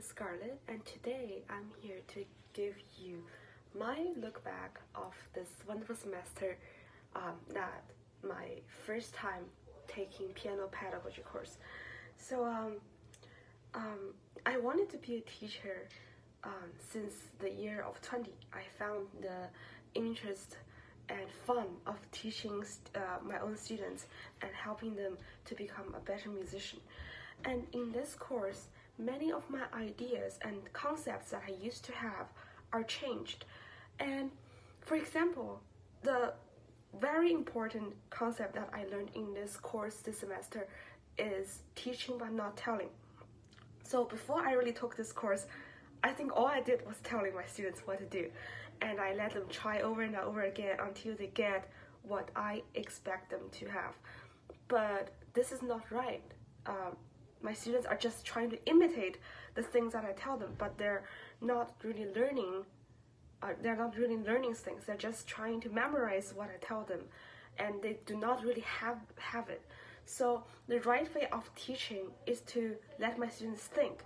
is Scarlett, and today I'm here to give you my look back of this wonderful semester, that my first time taking piano pedagogy course. So I wanted to be a teacher since the year of 20. I found the interest and fun of teaching my own students and helping them to become a better musician. And in this course, many of my ideas and concepts that I used to have are changed. And for example, the very important concept that I learned in this course this semester is teaching but not telling. So before I really took this course, I think all I did was telling my students what to do, and I let them try over and over again until they get what I expect them to have. But this is not right. My students are just trying to imitate the things that I tell them, but they're not really learning. They're not really learning things. They're just trying to memorize what I tell them, and they do not really have it. So the right way of teaching is to let my students think.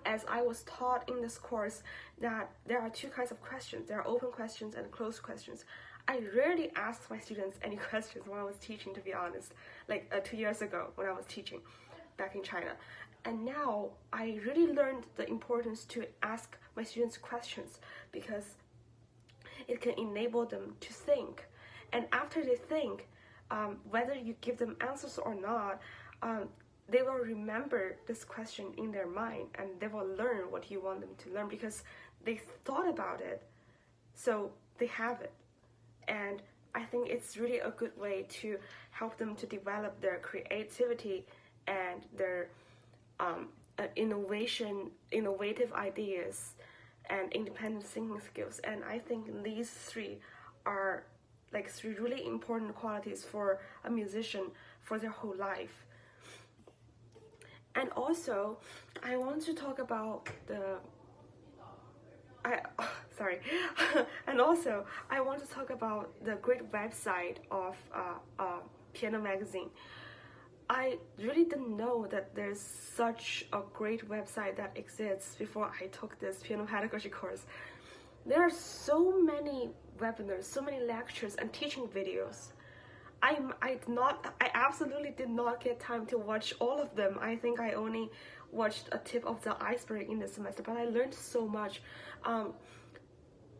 As I was taught in this course that there are two kinds of questions. There are open questions and closed questions. I rarely asked my students any questions when I was teaching, to be honest, like 2 years ago when I was teaching back in China. And now I really learned the importance to ask my students questions, because it can enable them to think. And after they think, whether you give them answers or not, they will remember this question in their mind, and they will learn what you want them to learn because they thought about it, so they have it. And I think it's really a good way to help them to develop their creativity and their innovative ideas and independent thinking skills. And I think these three are like three really important qualities for a musician for their whole life. And also, I want to talk about and also I want to talk about the great website of Piano Magazine. I really didn't know that there's such a great website that exists before I took this piano pedagogy course. There are so many webinars, so many lectures and teaching videos. I absolutely did not get time to watch all of them. I think I only watched a tip of the iceberg in this semester, but I learned so much.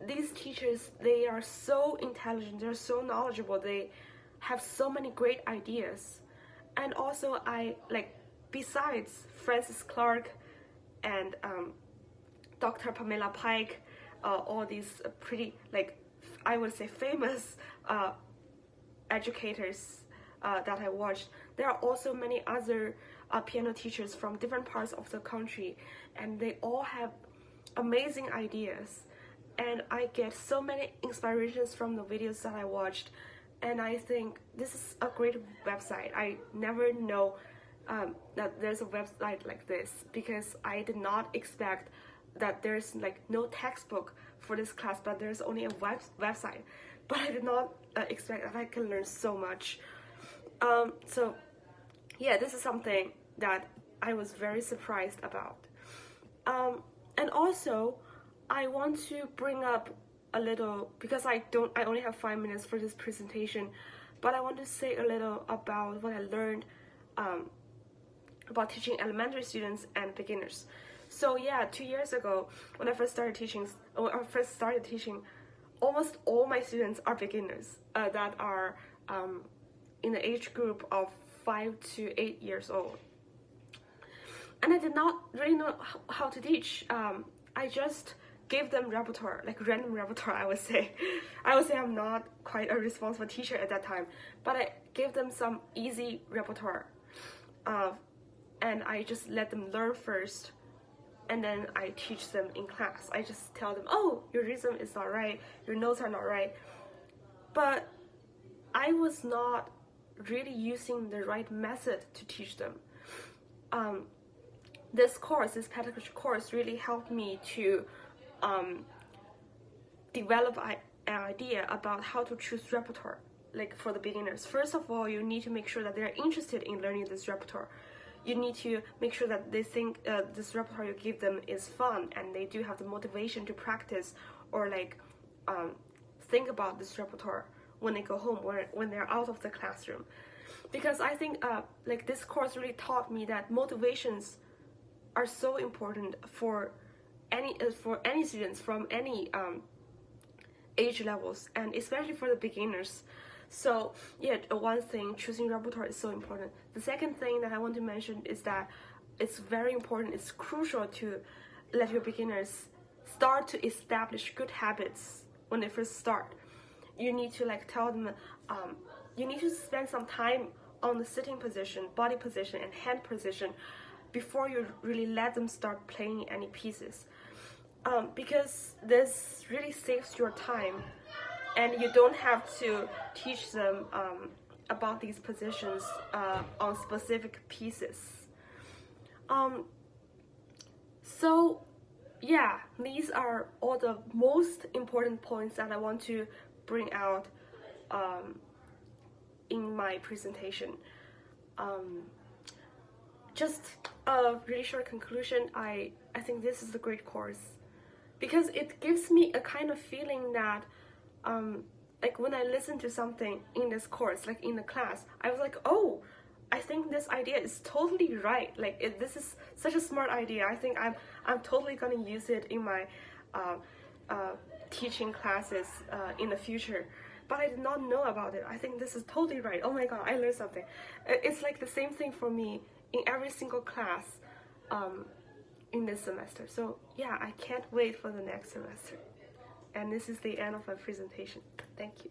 These teachers, they are so intelligent, they're so knowledgeable, they have so many great ideas. And also, besides Francis Clark and Dr. Pamela Pike, all these pretty, I would say, famous educators that I watched, there are also many other piano teachers from different parts of the country, and they all have amazing ideas. And I get so many inspirations from the videos that I watched. And I think this is a great website. I never know that there's a website like this, because I did not expect that there's no textbook for this class, but there's only a website. But I did not expect that I can learn so much. So yeah, this is something that I was very surprised about. And also, I want to bring up a little, because I only have 5 minutes for this presentation, but I want to say a little about what I learned about teaching elementary students and beginners. So yeah, 2 years ago, when I first started teaching, almost all my students are beginners that are in the age group of 5 to 8 years old. And I did not really know how to teach. I just gave them repertoire, random repertoire, I would say. I'm not quite a responsible teacher at that time, but I gave them some easy repertoire. And I just let them learn first, and then I teach them in class. I just tell them, oh, your rhythm is not right, your notes are not right. But I was not really using the right method to teach them. This pedagogy course really helped me to develop an idea about how to choose repertoire, for the beginners. First of all, you need to make sure that they're interested in learning this repertoire. you need to make sure that they think this repertoire you give them is fun and they do have the motivation to practice or like think about this repertoire when they go home or when they're out of the classroom. Because I think like this course really taught me that motivations are so important for any students from any age levels, and especially for the beginners. So yeah, one thing, choosing repertoire is so important. The second thing that I want to mention is that it's very important, it's crucial to let your beginners start to establish good habits when they first start. You need to like tell them, you need to spend some time on the sitting position, body position, and hand position before you really let them start playing any pieces. Because this really saves your time, and you don't have to teach them about these positions on specific pieces. So yeah, these are all the most important points that I want to bring out in my presentation. Just a really short conclusion, I think this is a great course because it gives me a kind of feeling that like when I listen to something in this course, like in the class, I was like, oh, I think this idea is totally right. Like this is such a smart idea. I think I'm totally gonna use it in my teaching classes in the future. But I did not know about it. I think this is totally right. Oh my god, I learned something. It's like the same thing for me in every single class in this semester. So yeah, I can't wait for the next semester. And this is the end of my presentation. Thank you.